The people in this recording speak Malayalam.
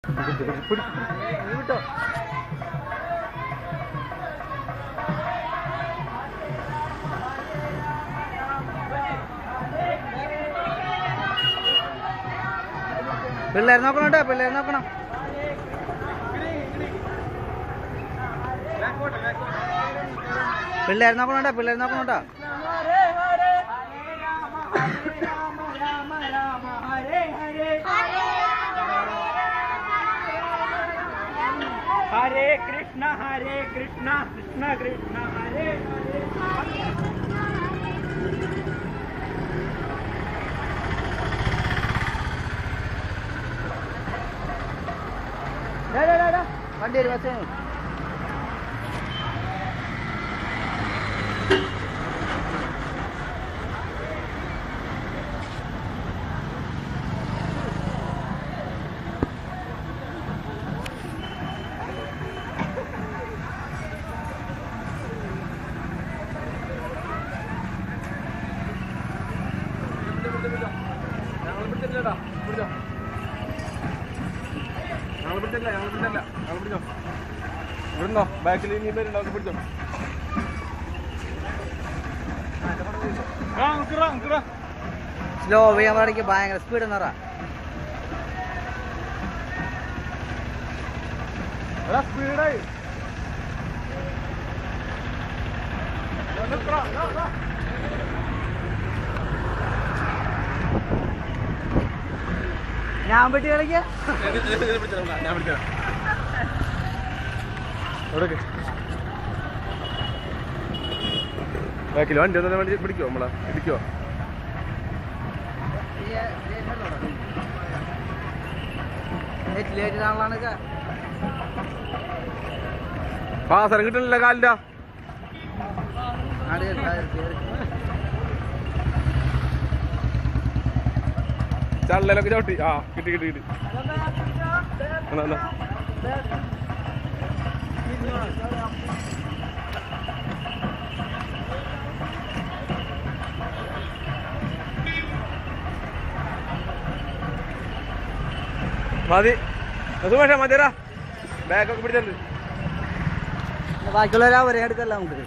വിട്ടോ. പിള്ളേർ നോക്കണം കേട്ടോ, പിള്ളേർ നോക്കണം. പിള്ളേർ നോക്കണം കേട്ടോ, പിള്ളേർ നോക്കണം കേട്ടോ. हरे कृष्णा कृष्णा कृष्णा हरे വണ്ടി വരും, ബസ് വരും. ഇവിടുന്നോ ബാക്കിൽ ഇനി പേരുണ്ടാവും, പിടിച്ചോ. സ്ലോ ചെയ്യാൻ പാടിക്ക്, ഭയങ്കര സ്പീഡ് എന്ന് പറ. സ്പീഡായി ഞാൻ പെട്ടി കളിക്ക. ഞാൻ പിടിക്കാം. ബാക്കിൽ വണ്ടി ഒന്നും വണ്ടി പിടിക്കോ, നമ്മളെ ഇടിക്കോ. പാസരം കിട്ടണില്ല കാലിന്റെ. ചള്ളലൊക്കെ ചവിട്ടി. ആ കിട്ടി കിട്ടി കിട്ടി. മതി സുമേഷ, മതിയടാ. ബാഗൊക്കെ പിടിച്ചിട്ടുണ്ട്. ബാക്കിയുള്ളവരാ ഒരേ എടുക്കല്ല നമുക്ക്.